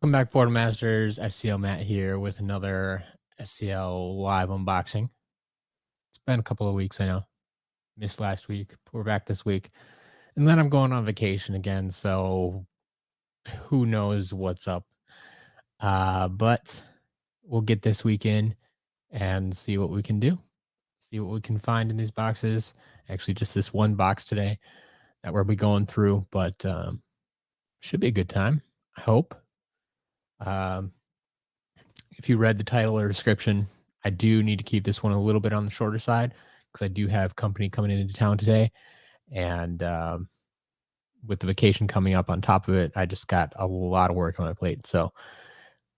Welcome back, Board Masters. SCL Matt here with another SCL live unboxing. It's been a couple of weeks, I know. Missed last week. We're back this week. And then I'm going on vacation again, so who knows what's up. But we'll get this week in and see what we can do. See what we can find in these boxes. Actually, just this one box today that we'll be going through, but should be a good time, I hope. If you read the title or description, I do need to keep this one a little bit on the shorter side because I do have company coming into town today. And with the vacation coming up on top of it, I just got a lot of work on my plate. So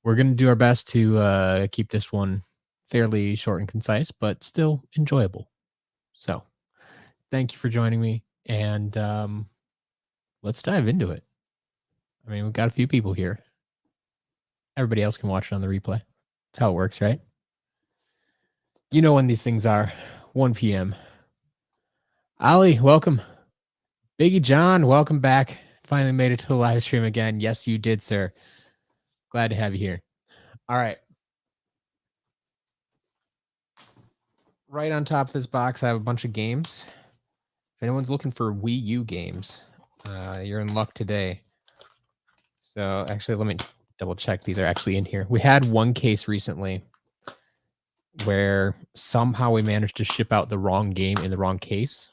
we're going to do our best to keep this one fairly short and concise, but still enjoyable. So thank you for joining me. And let's dive into it. I mean, we've got a few people here. Everybody else can watch it on the replay. That's how it works, right? You know when these things are. 1 p.m. Ali, welcome. Biggie John, welcome back. Finally made it to the live stream again. Yes, you did, sir. Glad to have you here. All right. Right on top of this box, I have a bunch of games. If anyone's looking for Wii U games, you're in luck today. So actually, let me double check. These are actually in here. We had one case recently where somehow we managed to ship out the wrong game in the wrong case,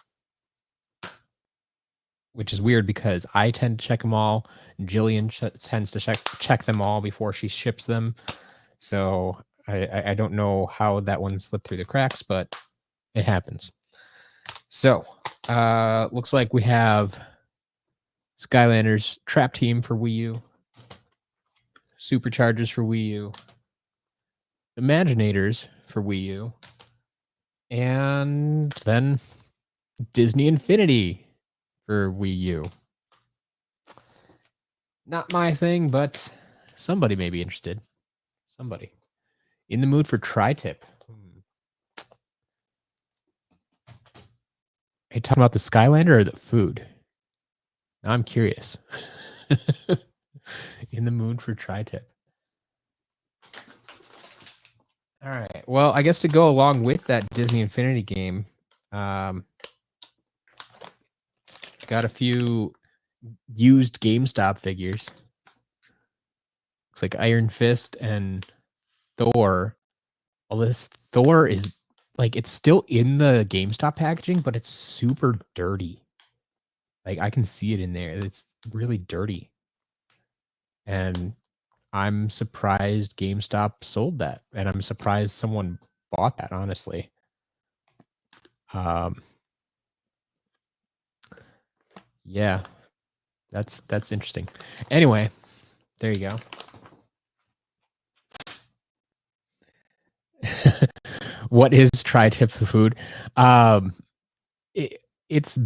which is weird because I tend to check them all. Jillian tends to check them all before she ships them. So I don't know how that one slipped through the cracks, but it happens. So looks like we have Skylanders Trap Team for Wii U, Superchargers for Wii U, Imaginators for Wii U, and then Disney Infinity for Wii U. Not my thing, but somebody may be interested. Somebody. In the mood for tri-tip. Are you talking about the Skylander or the food? Now I'm curious. In the mood for tri-tip. All right. Well, I guess to go along with that Disney Infinity game, got a few used GameStop figures. Looks like Iron Fist and Thor. All this Thor is like, it's still in the GameStop packaging, but it's super dirty. Like I can see it in there. It's really dirty. And I'm surprised GameStop sold that. And I'm surprised someone bought that, honestly. Yeah, that's interesting. Anyway, there you go. What is tri-tip food? It's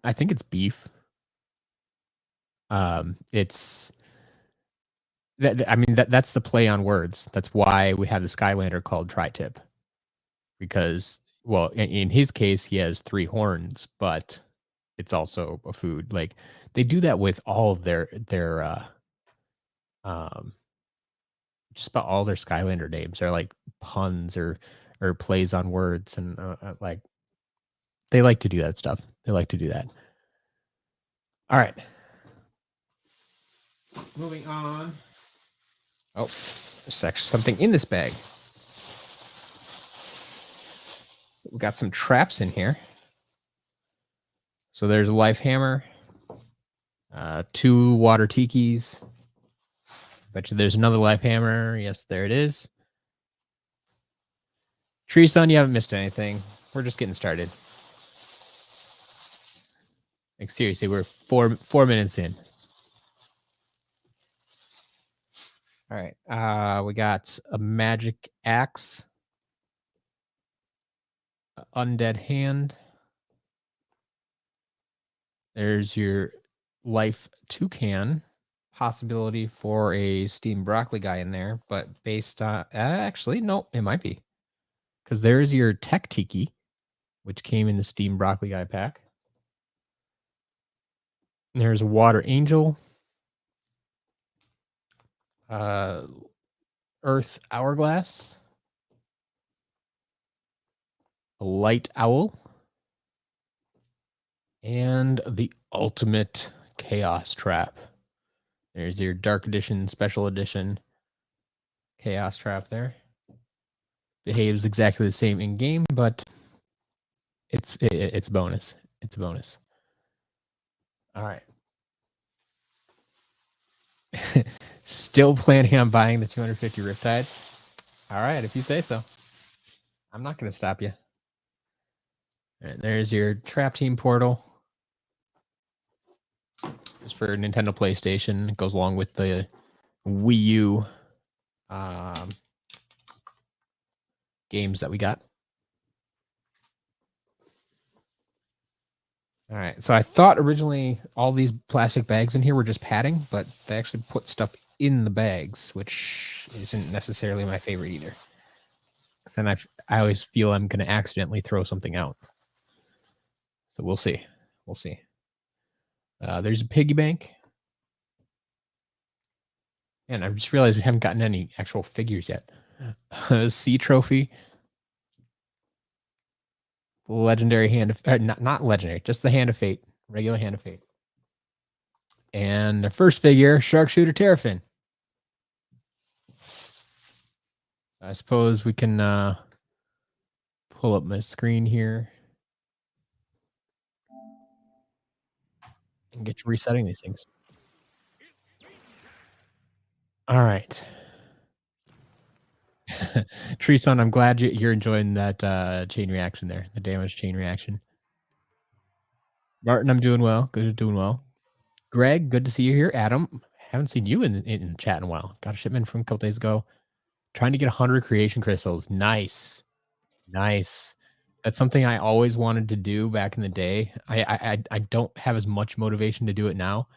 I think it's beef. It's I mean that's the play on words. That's why we have the Skylander called tri-tip. Because well, in his case he has 3 horns, but it's also a food. Like they do that with all of their just about all their Skylander names are like puns or plays on words, and like they like to do that stuff. They like to do that. All right. Moving on. Oh, there's actually something in this bag. We got some traps in here. So there's a life hammer, 2 water tikis. Bet you there's another life hammer. Yes, there it is. Tree Sun, you haven't missed anything. We're just getting started. Like seriously, we're four minutes in. All right. We got a magic axe, undead hand. There's your life toucan. Possibility for a steamed broccoli guy in there, but based on actually no, it might be because there's your tech tiki, which came in the steamed broccoli guy pack. There's a water angel. Uh, Earth Hourglass, a Light Owl, and the Ultimate Chaos Trap. There's your Dark Edition, Special Edition Chaos Trap there. Behaves exactly the same in game, but it's a bonus. It's a bonus. All right. Still planning on buying the 250 Riptides? All right, if you say so. I'm not going to stop you. All right, there's your Trap Team portal. It's for Nintendo PlayStation. It goes along with the Wii U games that we got. All right, so I thought originally all these plastic bags in here were just padding, but they actually put stuff in the bags, which isn't necessarily my favorite either. Because then I always feel I'm going to accidentally throw something out. So we'll see. We'll see. There's a piggy bank. And I just realized we haven't gotten any actual figures yet. Sea trophy. Legendary hand of not legendary, just the hand of fate. Regular hand of fate. And the first figure, Sharkshooter Terrafin. I suppose we can pull up my screen here and get to resetting these things. All right. Treeson, I'm glad you're enjoying that chain reaction there, the damage chain reaction. Martin, I'm doing well. Good, doing well. Greg, good to see you here. Adam, haven't seen you in chat in a while. Got a shipment from a couple days ago. Trying to get 100 creation crystals. Nice. Nice. That's something I always wanted to do back in the day. I don't have as much motivation to do it now.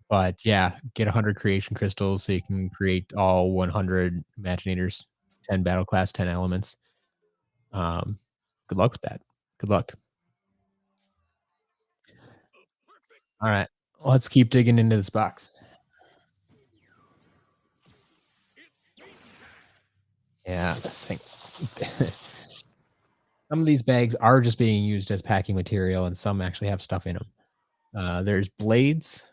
But yeah, get 100 creation crystals so you can create all 100 Imaginators, 10 battle class, 10 elements. Good luck with that. Good luck. All right, let's keep digging into this box. Yeah, this thing. Some of these bags are just being used as packing material, and some actually have stuff in them. There's blades.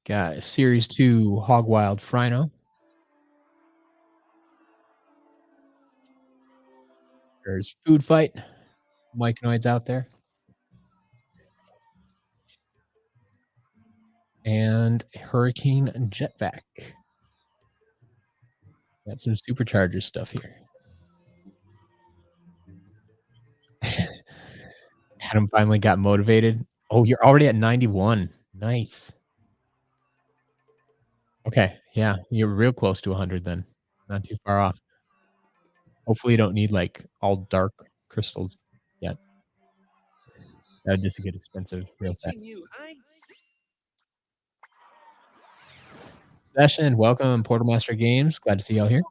Got Series 2 Hogwild Frino. There's Food Fight. Myconoids out there. And Hurricane Jetpack. Got some Superchargers stuff here. Adam finally got motivated. Oh, you're already at 91. Nice. Okay, yeah, you're real close to 100 then. Not too far off. Hopefully you don't need, like, all dark crystals yet. That would just get expensive real fast. Session, welcome, Portal Master Games. Glad to see y'all here.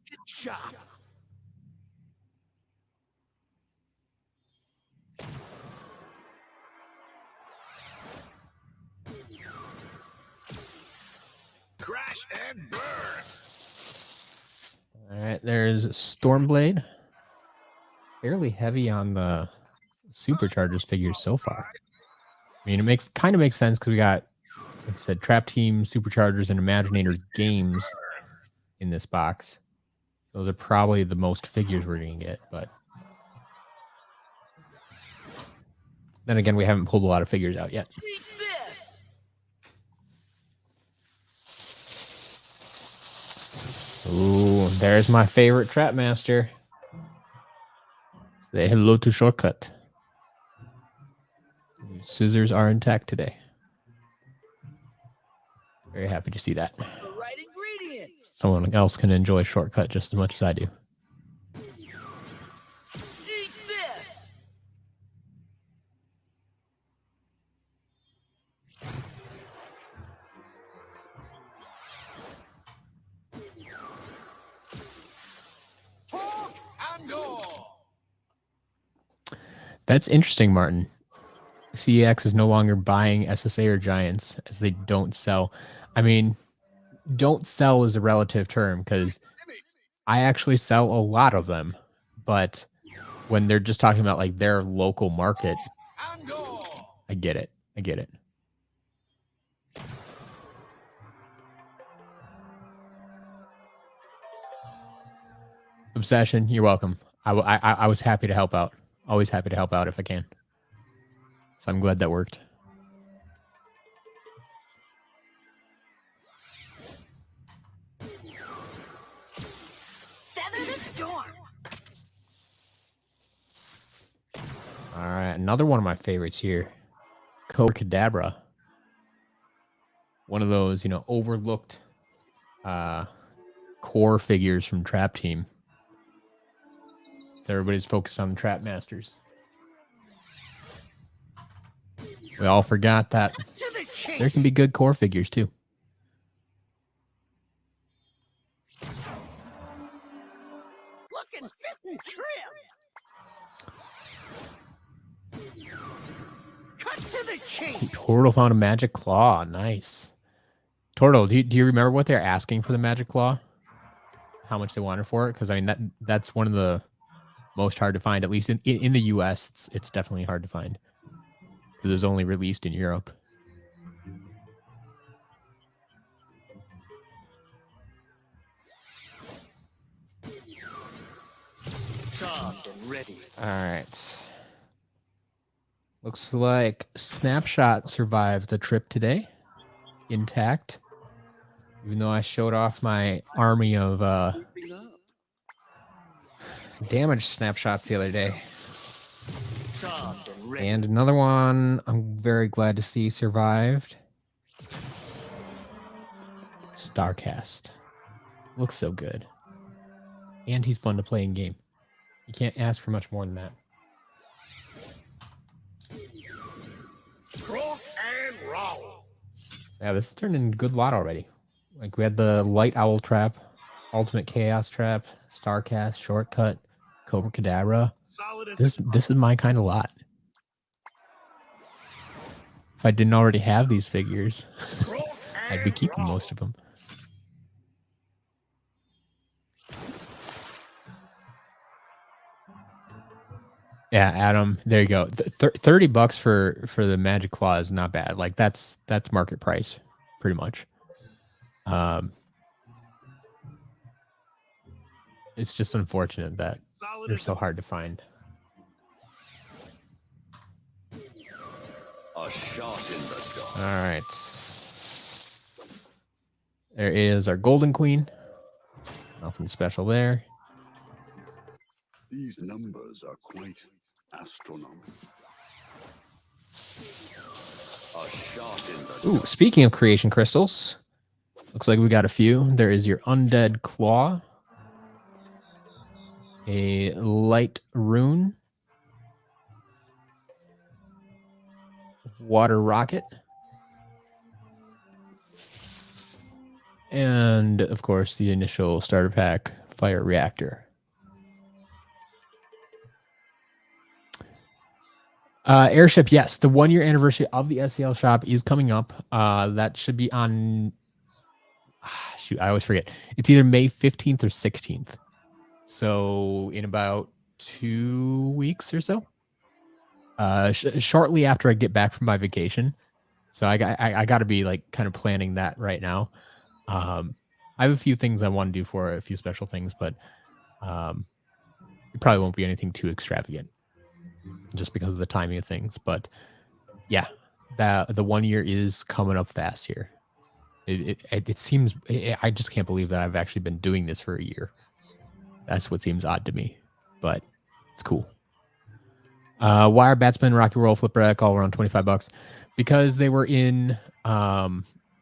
Crash and burn. All right, there's Stormblade. Fairly heavy on the Superchargers figures so far. I mean, it kind of makes sense because we got, like I said, Trap Team, Superchargers, and Imaginators games in this box. Those are probably the most figures we're going to get, but then again, we haven't pulled a lot of figures out yet. Ooh, there's my favorite Trap Master. Say hello to Shortcut. Scissors are intact today. Very happy to see that. Right ingredients. Someone else can enjoy Shortcut just as much as I do. Eat this. Talk and go. That's interesting, Martin. CEX is no longer buying SSA or Giants as they don't sell. I mean, don't sell is a relative term because I actually sell a lot of them. But when they're just talking about like their local market, I get it. I get it. Obsession, you're welcome. I was happy to help out. Always happy to help out if I can. So I'm glad that worked. Feather the storm. All right, another one of my favorites here. Cobra Cadabra. One of those, overlooked core figures from Trap Team. So everybody's focused on the Trap Masters. We all forgot that there can be good core figures too. Looking fit and trim. Cut to the chase. Turtle found a magic claw. Nice. Turtle, do you remember what they're asking for the magic claw? How much they wanted for it? Because I mean that's one of the most hard to find, at least in the US. It's definitely hard to find. Because it was only released in Europe. Charmed and ready. All right. Looks like Snapshot survived the trip today, intact. Even though I showed off my army of damaged snapshots the other day. And another one I'm very glad to see survived. Starcast. Looks so good. And he's fun to play in game. You can't ask for much more than that. Croak and roll. Yeah, this has turned into a good lot already. Like we had the Light Owl Trap, Ultimate Chaos Trap, Starcast, Shortcut, Cobra Cadabra. This is my kind of lot. If I didn't already have these figures, I'd be keeping most of them. Yeah, Adam, there you go. $30 for the Magic Claw is not bad. Like that's market price, pretty much. It's just unfortunate that they're so hard to find. A shot in the dark. All right. There is our Golden Queen. Nothing special there. These numbers are quite astronomical. A shot in the Ooh, speaking of creation crystals, looks like we got a few. There is your Undead Claw, a Light Rune, Water Rocket, and of course the initial starter pack Fire Reactor. Airship, yes, the 1-year anniversary of the SCL shop is coming up. That should be on shoot, I always forget. It's either May 15th or 16th. So in about 2 weeks or so. Shortly after I get back from my vacation. So I got to be like kind of planning that right now. I have a few things I want to do for it, a few special things, but it probably won't be anything too extravagant just because of the timing of things. But yeah, the 1 year is coming up fast here. It seems, I just can't believe that I've actually been doing this for a year. That's what seems odd to me, but it's cool. Wire Batsman, Rocky Roll, Flip Wreck, all around $25 because they were in a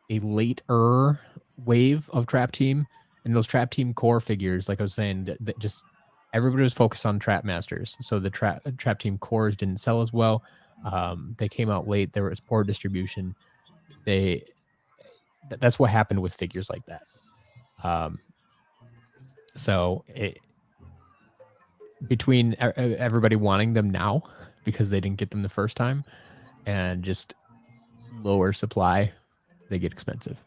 later wave of Trap Team, and those Trap Team core figures, like I was saying, that just everybody was focused on Trap Masters, so the Trap Team cores didn't sell as well. They came out late. There was poor distribution. That's what happened with figures like that. So between everybody wanting them now because they didn't get them the first time, and just lower supply, they get expensive.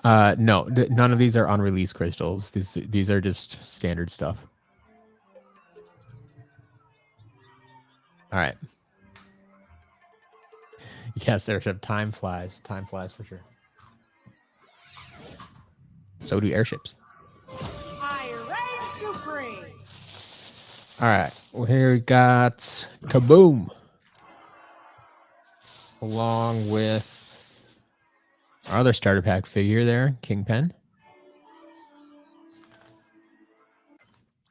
No, none of these are unreleased crystals. These are just standard stuff. All right. Yes, airship. Time flies. Time flies for sure. So do airships. I reign supreme. All right. Well, here we got Kaboom, along with our other starter pack figure there, Kingpin.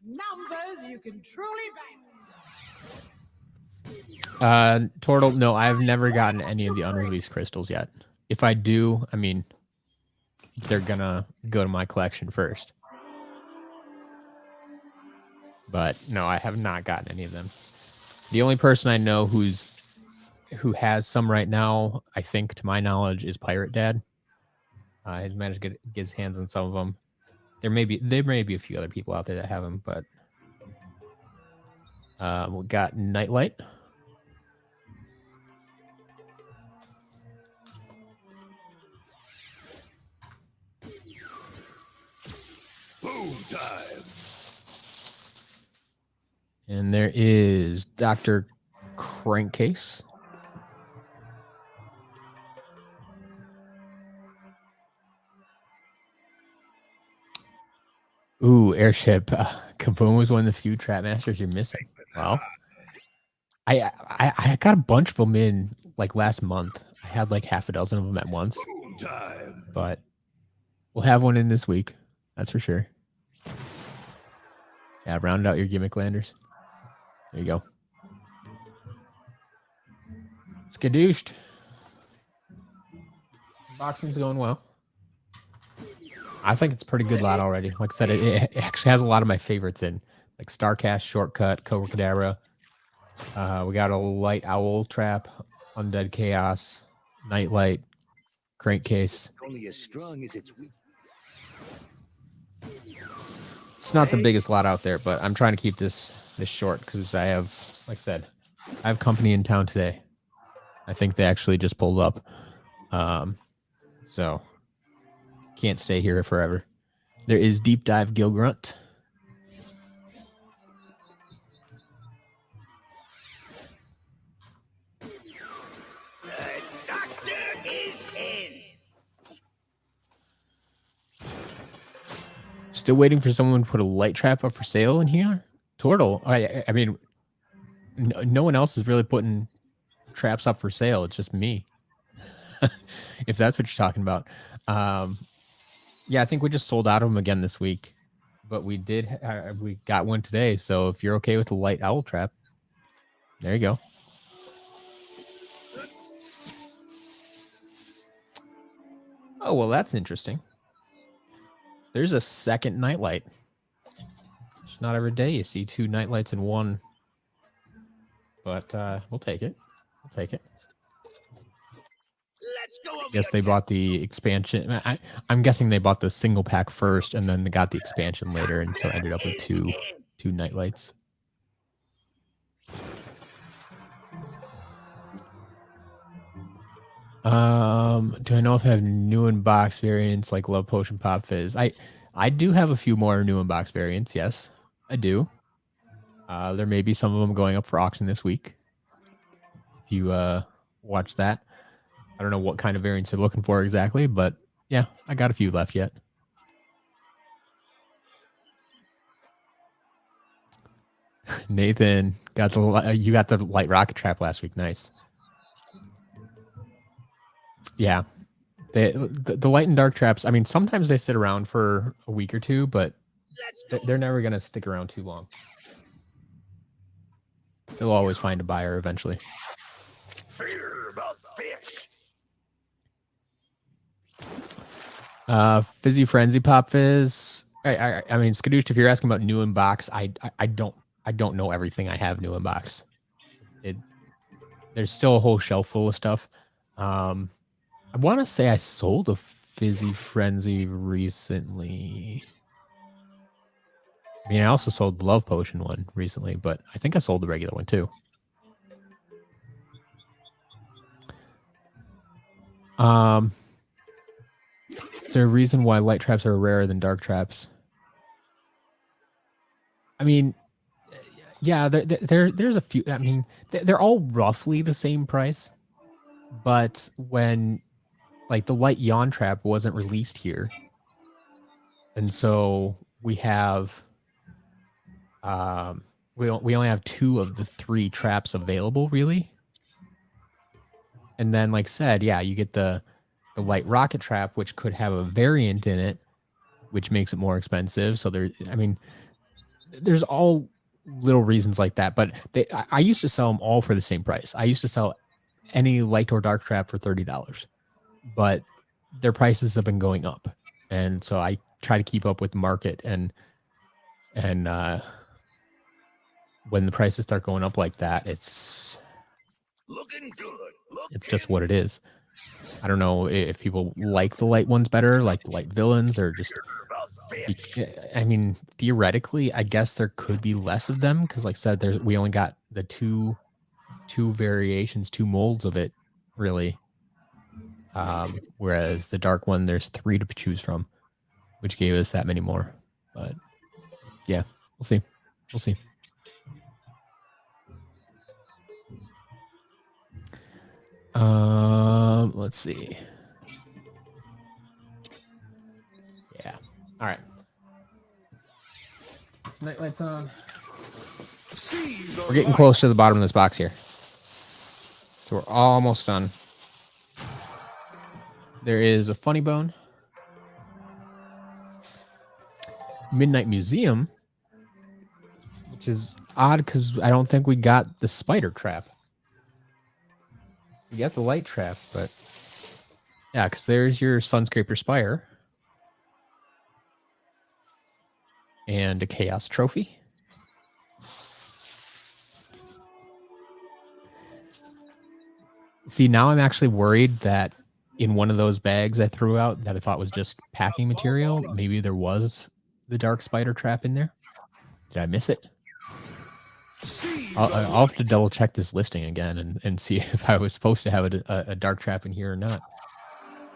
Numbers you can truly bank. Turtle, no, I've never gotten any of the unreleased crystals yet. If I do, I mean, they're gonna go to my collection first. But no, I have not gotten any of them. The only person I know who has some right now, I think, to my knowledge, is Pirate Dad. He's managed to get his hands on some of them. There may be a few other people out there that have them, but we got Nightlight. Boom time. And there is Dr. Crankcase. Ooh, airship. Kaboom was one of the few trap masters you're missing. Well, I got a bunch of them in like last month. I had like half a dozen of them at once. Boom time. But we'll have one in this week. That's for sure. Yeah, round out your gimmick landers. There you go. Skadooshed. Boxing's going well. I think it's a pretty good lot already. Like I said, it actually has a lot of my favorites in, like Starcast, Shortcut, Cobra Cadabra. We got a Light Owl Trap, Undead Chaos, Nightlight, Crankcase. Only as strong as its weak. It's not the biggest lot out there, but I'm trying to keep this short because I have, like I said, I have company in town today. I think they actually just pulled up. So can't stay here forever. There is Deep Dive Gilgrunt. Doctor is in. Still waiting for someone to put a light trap up for sale in here. Turtle. I mean, no one else is really putting traps up for sale. It's just me. If that's what you're talking about. Yeah, I think we just sold out of them again this week, but we got one today. So if you're okay with the Light Owl Trap, there you go. Oh, well, that's interesting. There's a second Nightlight. It's not every day you see two Nightlights in one, but we'll take it. We'll take it. Let's go. I guess they bought the expansion. I'm guessing they bought the single pack first, and then they got the expansion later, and so ended up with two Nightlights. Do I know if I have new in box variants like Love Potion Pop Fizz? I do have a few more new in box variants. Yes, I do. There may be some of them going up for auction this week. If you watch that, I don't know what kind of variants you're looking for exactly, but yeah, I got a few left yet. Nathan got you got the light rocket trap last week. Nice. Yeah, the light and dark traps. I mean, sometimes they sit around for a week or two, but they're never gonna stick around too long. They'll always find a buyer eventually. Fear about fish. Fizzy Frenzy Pop Fizz. I mean, Skadoosh, if you're asking about new in box, I don't know everything I have new in box. There's still a whole shelf full of stuff. I want to say I sold a Fizzy Frenzy recently. I mean, I also sold the Love Potion one recently, but I think I sold the regular one too. Is there a reason why light traps are rarer than dark traps? I mean, yeah, there's a few. I mean, they're all roughly the same price, but when like the light yawn trap wasn't released here, and so we have we only have 2 of the 3 traps available, really. And then, like said, yeah, you get the light rocket trap, which could have a variant in it, which makes it more expensive. So I mean, there's all little reasons like that. But I used to sell them all for the same price. I used to sell any light or dark trap for $30, but their prices have been going up, and so I try to keep up with the market. And when the prices start going up like that, it's Looking good. it's just what it is. I don't know if people like the light ones better, like the light villains, or just. I mean, theoretically, I guess there could be less of them because, like I said, we only got the two variations, 2 molds of it, really. Whereas the dark one, there's 3 to choose from, which gave us that many more. But yeah, we'll see. We'll see. Let's see. Yeah. All right. Night lights on. We're getting close to the bottom of this box here. So we're almost done. There is a Funny Bone. Midnight Museum. Which is odd because I don't think we got the spider trap. We got the light trap, but yeah, because there's your Sunscraper Spire. And a Chaos Trophy. See, now I'm actually worried that in one of those bags I threw out that I thought was just packing material, maybe there was the dark spider trap in there. Did I miss it? I'll have to double check this listing again and see if I was supposed to have a dark trap in here or not.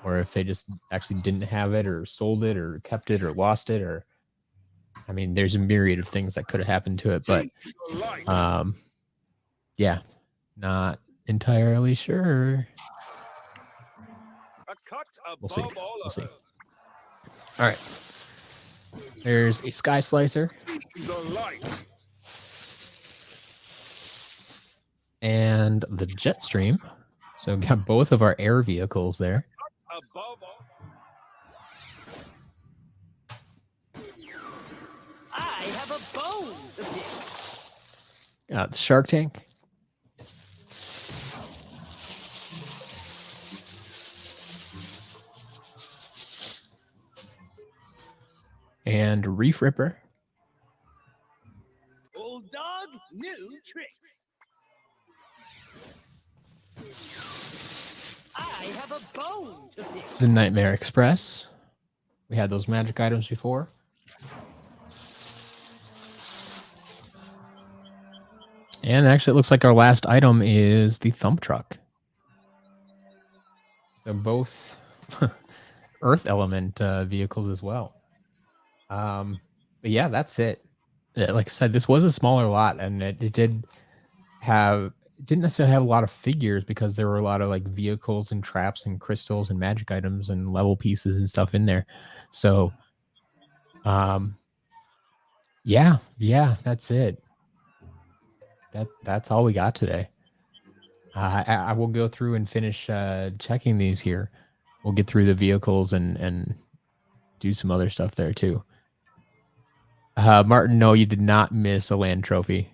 Or if they just actually didn't have it or sold it or kept it or lost it. Or I mean, there's a myriad of things that could have happened to it. But yeah, not entirely sure. We'll see. We'll see. All right. There's a Sky Slicer. And the Jetstream. So we got both of our air vehicles there. I have a bone to pick. Got the Shark Tank. And Reef Ripper. Old dog, new tricks. I have a bone to pick. The Nightmare Express. We had those magic items before. And actually, it looks like our last item is the Thump Truck. So both Earth Element vehicles as well. But yeah, that's it. Like I said, this was a smaller lot, and it didn't necessarily have a lot of figures because there were a lot of like vehicles and traps and crystals and magic items and level pieces and stuff in there. So, yeah, that's it. That's all we got today. I will go through and finish checking these here. We'll get through the vehicles and do some other stuff there too. Martin, no, you did not miss a land trophy.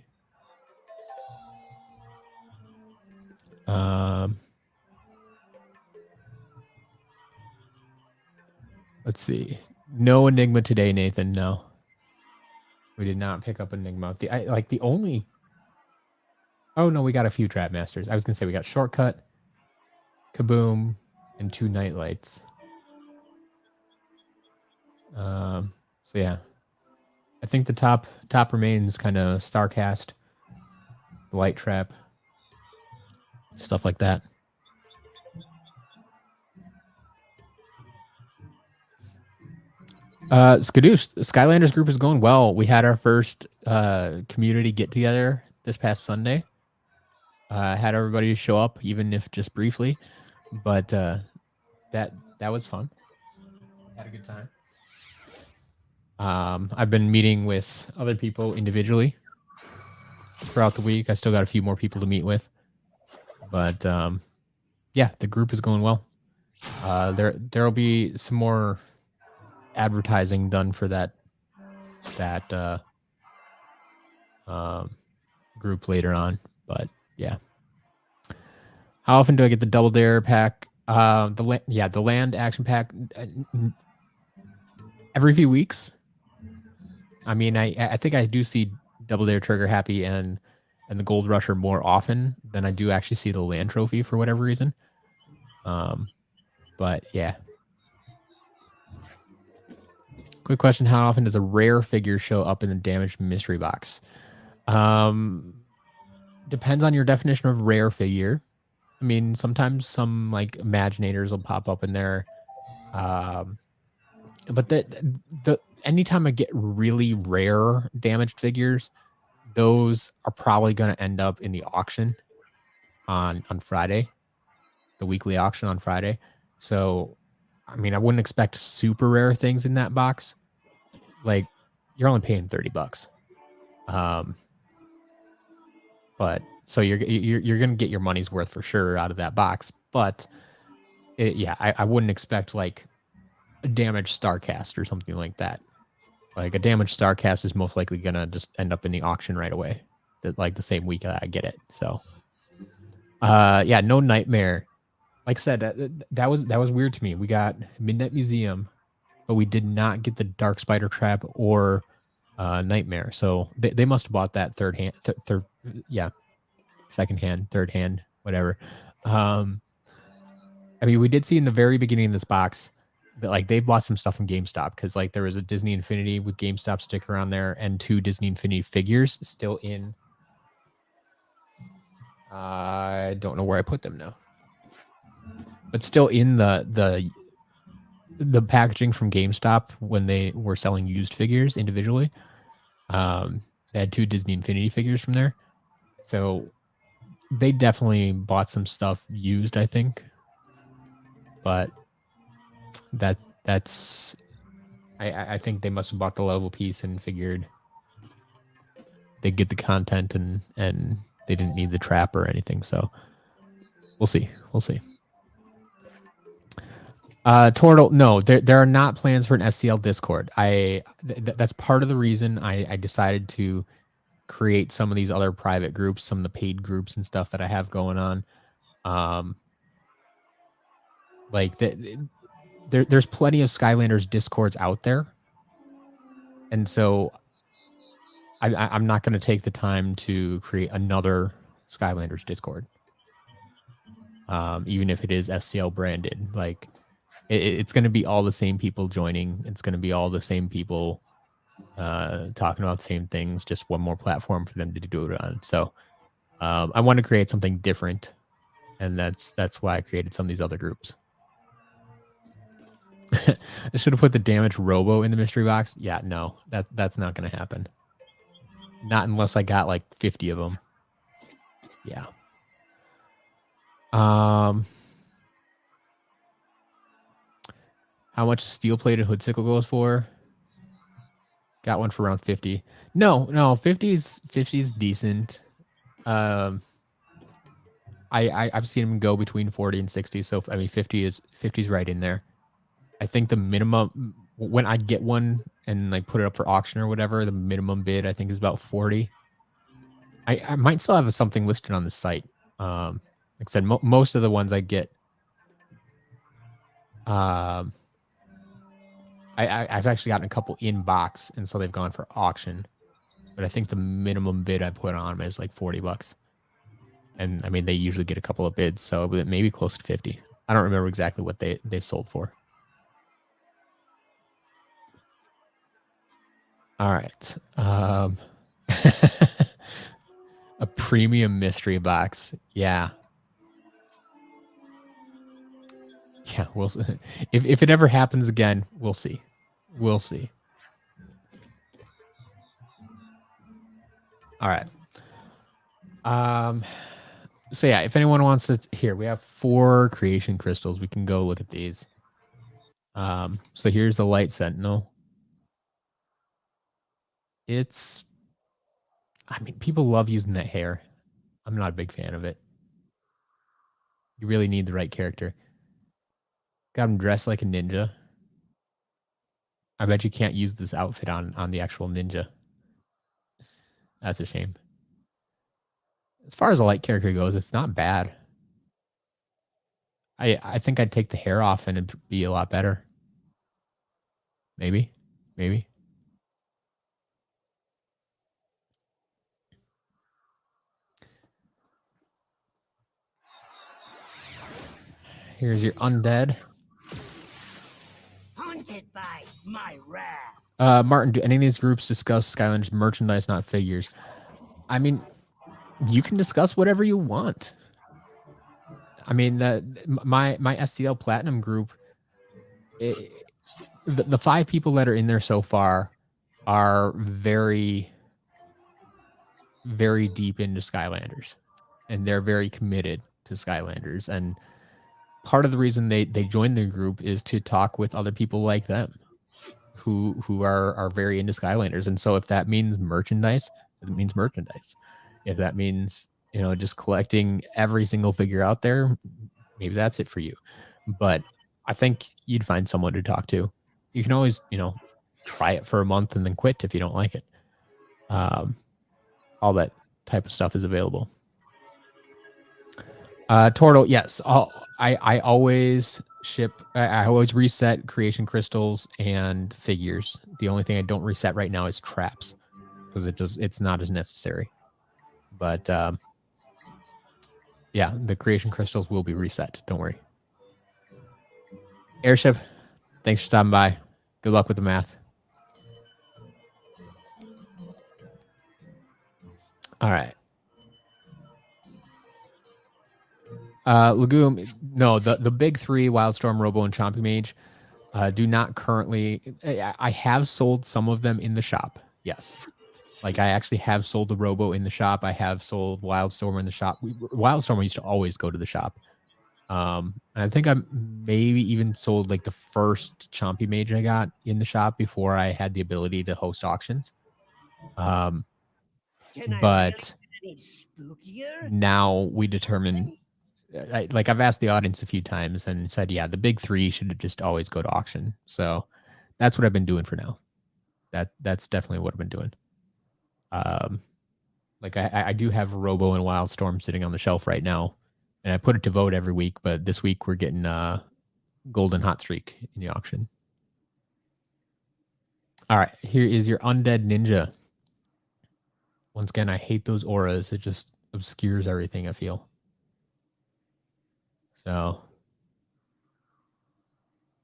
Let's see. No Enigma today, Nathan. No, we did not pick up Enigma. The only. Oh no, we got a few Trap Masters. I was gonna say we got Shortcut, Kaboom, and 2 Nightlights. So yeah, I think the top remains kind of Starcast, Light Trap, stuff like that. Skadoosh, the Skylanders group is going well. We had our first community get together this past Sunday. Had everybody show up, even if just briefly, but that was fun. Had a good time. I've been meeting with other people individually throughout the week. I still got a few more people to meet with, but yeah, the group is going well. There'll be some more advertising done for that group later on, but yeah. How often do I get the Double Dare pack? The land action pack every few weeks. I mean, I think I do see Double Dare Trigger Happy and the Gold Rusher more often than I do actually see the land trophy for whatever reason. But yeah. Quick question: how often does a rare figure show up in the damaged mystery box? Depends on your definition of rare figure. I mean, sometimes some like Imaginators will pop up in there. But the anytime I get really rare damaged figures, those are probably going to end up in the auction on Friday, the weekly auction on Friday. So, I mean, I wouldn't expect super rare things in that box. Like, you're only paying $30. But so you're going to get your money's worth for sure out of that box. But I wouldn't expect like a damaged Starcast or something like that. Like a damaged Starcast is most likely going to just end up in the auction right away. Like the same week I get it. So, yeah, no Nightmare. Like I said, that was weird to me. We got Midnight Museum, but we did not get the Dark Spider Trap or Nightmare. So they must have bought that second hand, third hand, whatever. I mean, we did see in the very beginning of this box that like they bought some stuff from GameStop because like there was a Disney Infinity with GameStop sticker on there and 2 Disney Infinity figures still in. I don't know where I put them now, but still in the packaging from GameStop when they were selling used figures individually. They had 2 Disney Infinity figures from there, so they definitely bought some stuff used, I think. But that's I think they must have bought the level piece and figured they'd get the content and they didn't need the trap or anything. So we'll see. Tortle, no, there are not plans for an SCL Discord. That's part of the reason I decided to create some of these other private groups, some of the paid groups and stuff that I have going on. Like there's plenty of Skylanders Discords out there, and so I'm not going to take the time to create another Skylanders Discord, even if it is SCL branded. Like it's going to be all the same people joining. It's going to be all the same people talking about the same things. Just one more platform for them to do it on. So I want to create something different, and that's why I created some of these other groups. I should have put the damaged Robo in the mystery box. Yeah, no, that's not going to happen. Not unless I got like 50 of them. Yeah. How much steel-plated hood sickle goes for? Got one for around 50. No, 50's decent. I've seen them go between 40 and 60. So I mean, 50's right in there. I think the minimum when I get one and like put it up for auction or whatever, the minimum bid I think is about 40. I might still have something listed on the site. Like I said, most of the ones I get, I've actually gotten a couple in box, and so they've gone for auction. But I think the minimum bid I put on them is like $40. And I mean, they usually get a couple of bids, so maybe close to 50. I don't remember exactly what they've sold for. All right. A premium mystery box. Yeah. Yeah, we'll see. If it ever happens again, we'll see. We'll see. All right. So yeah, if anyone wants to, here we have 4 creation crystals. We can go look at these. So here's the light sentinel. I mean, people love using that hair. I'm not a big fan of it. You really need the right character. Got him dressed like a ninja. I bet you can't use this outfit on the actual ninja. That's a shame. As far as a light character goes, it's not bad. I think I'd take the hair off and it'd be a lot better. Maybe. Here's your undead. Haunted by my wrath. Martin, do any of these groups discuss Skylanders merchandise, not figures? I mean, you can discuss whatever you want. I mean, my STL Platinum group, the 5 people that are in there so far are very, very deep into Skylanders, and they're very committed to Skylanders. And part of the reason they joined the group is to talk with other people like them who are very into Skylanders. And so if that means merchandise, it means merchandise. If that means, just collecting every single figure out there, maybe that's it for you. But I think you'd find someone to talk to. You can always, try it for a month and then quit if you don't like it. All that type of stuff is available. Tortle, yes. I always ship. I always reset creation crystals and figures. The only thing I don't reset right now is traps because it's not as necessary. But yeah, the creation crystals will be reset. Don't worry. Airship, thanks for stopping by. Good luck with the math. All right. Legume, no, the big 3, Wildstorm, Robo, and Chompy Mage, do not currently. I have sold some of them in the shop. Yes. Like, I actually have sold the Robo in the shop. I have sold Wildstorm in the shop. Wildstorm used to always go to the shop. And I think I maybe even sold like the first Chompy Mage I got in the shop before I had the ability to host auctions. But now we determine, I've asked the audience a few times and said, yeah, the big 3 should just always go to auction. So that's what I've been doing for now. That's definitely what I've been doing. I do have Robo and Wildstorm sitting on the shelf right now, and I put it to vote every week, but this week we're getting Golden Hot Streak in the auction. All right, here is your Undead Ninja. Once again, I hate those auras. It just obscures everything, I feel. So,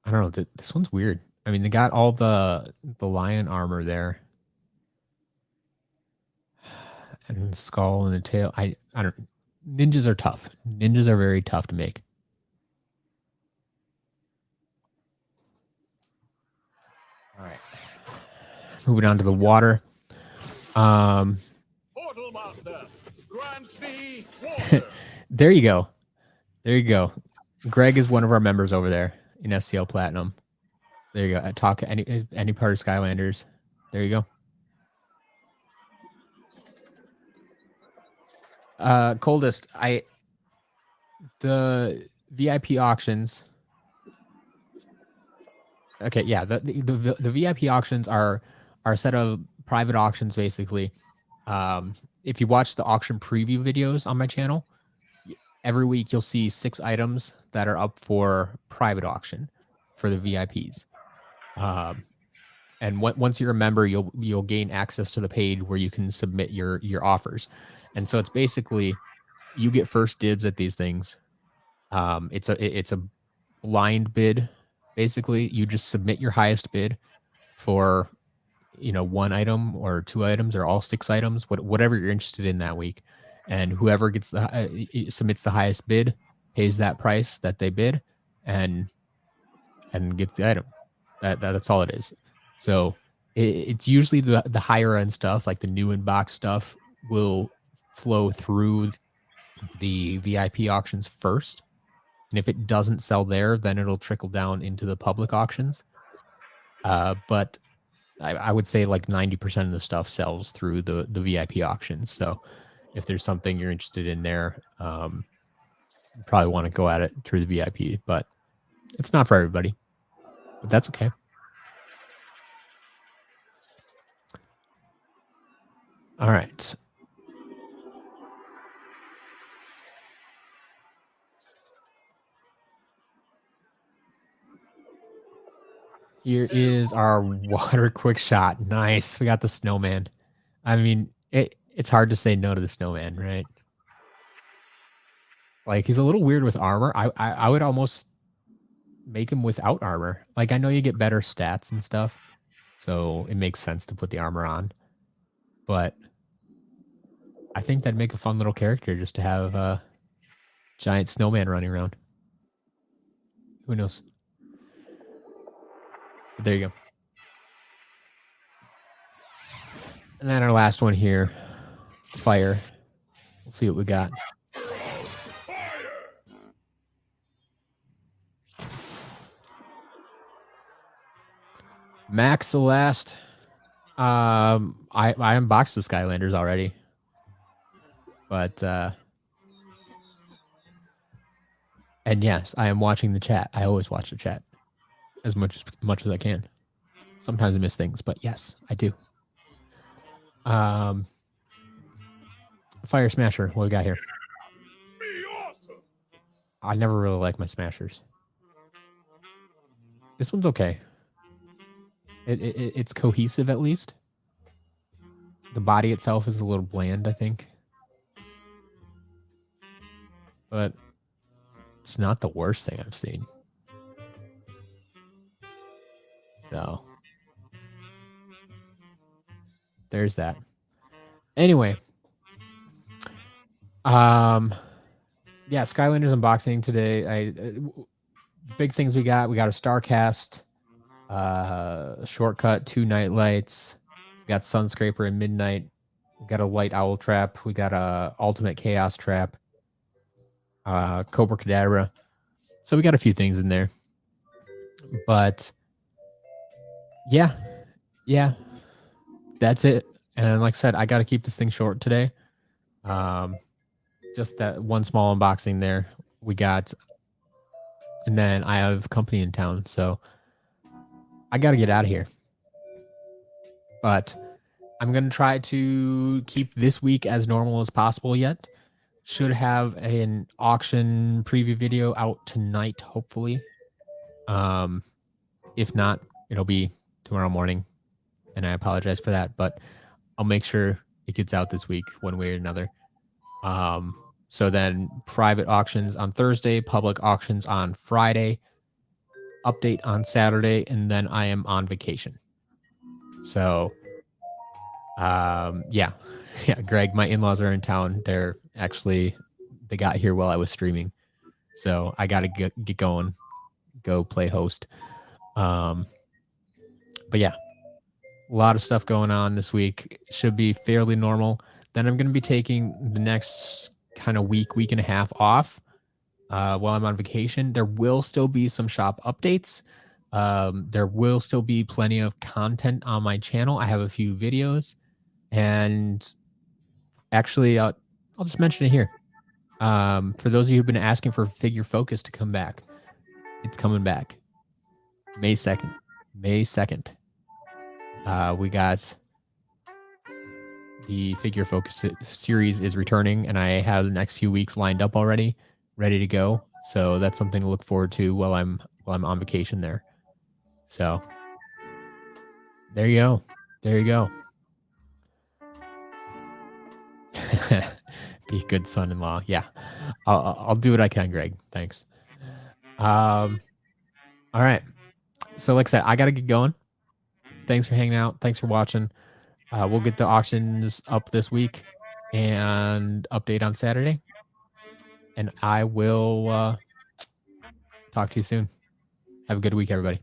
I don't know. This one's weird. I mean, they got all the lion armor there. And the skull and the tail. I don't. Ninjas are tough. Ninjas are very tough to make. All right. Moving on to the water. Portal Master, grant me water. There you go. There you go. Greg is one of our members over there in STL Platinum. So there you go. I talk any part of Skylanders. There you go. Coldest, the VIP auctions. Okay, yeah, the VIP auctions are a set of private auctions, basically. If you watch the auction preview videos on my channel, every week you'll see 6 items that are up for private auction for the VIPs. And once you're a member, you'll gain access to the page where you can submit your offers. And so it's basically you get first dibs at these things. It's a blind bid. Basically, you just submit your highest bid for one item or 2 items or all 6 items, whatever you're interested in that week. And whoever gets submits the highest bid pays that price that they bid and gets the item. That's all it is. So it's usually the higher end stuff, like the new in box stuff, will flow through the VIP auctions first. And if it doesn't sell there, then it'll trickle down into the public auctions. But I would say like 90% of the stuff sells through the VIP auctions. So if there's something you're interested in there, you probably want to go at it through the VIP. But it's not for everybody. But that's okay. All right. Here is our water quick shot. Nice. We got the snowman. I mean, it's hard to say no to the snowman, right? Like, he's a little weird with armor. I would almost make him without armor. Like, I know you get better stats and stuff, so it makes sense to put the armor on. But I think that'd make a fun little character just to have a giant snowman running around. Who knows? But there you go. And then our last one here, fire. We'll see what we got. Max Celeste. I unboxed the Skylanders already. But and yes, I am watching the chat. I always watch the chat as much as I can. Sometimes I miss things, but yes, I do. Fire Smasher, what we got here? Be awesome. I never really like my Smashers. This one's okay. It's cohesive at least. The body itself is a little bland, I think. But it's not the worst thing I've seen. So there's that. Anyway. Yeah, Skylanders unboxing today. Big things we got. We got a Starcast, Shortcut, 2 night lights. We got Sunscraper and Midnight. We got a Light Owl Trap. We got a Ultimate Chaos Trap. Cobra Cadabra. So we got a few things in there. But yeah, that's it. And like I said, I got to keep this thing short today. Just that one small unboxing there we got. And then I have company in town, so I got to get out of here. But I'm going to try to keep this week as normal as possible yet. Should have an auction preview video out tonight, hopefully. If not, it'll be tomorrow morning. And I apologize for that, but I'll make sure it gets out this week one way or another. So then private auctions on Thursday, public auctions on Friday, update on Saturday, and then I am on vacation. So, yeah, Greg, my in-laws are in town. They got here while I was streaming. So I got to get going, go play host. But yeah, a lot of stuff going on this week. Should be fairly normal. Then I'm going to be taking the next kind of week and a half off while I'm on vacation. There will still be some shop updates. There will still be plenty of content on my channel. I have a few videos, and actually, I'll just mention it here. For those of you who've been asking for Figure Focus to come back, it's coming back. May 2nd. We got the Figure Focus series is returning, and I have the next few weeks lined up already, ready to go. So that's something to look forward to while I'm on vacation there. So there you go. Be a good son-in-law. Yeah, I'll do what I can, Greg. Thanks. All right. So like I said, I got to get going. Thanks for hanging out. Thanks for watching. We'll get the auctions up this week and update on Saturday. And I will talk to you soon. Have a good week, everybody.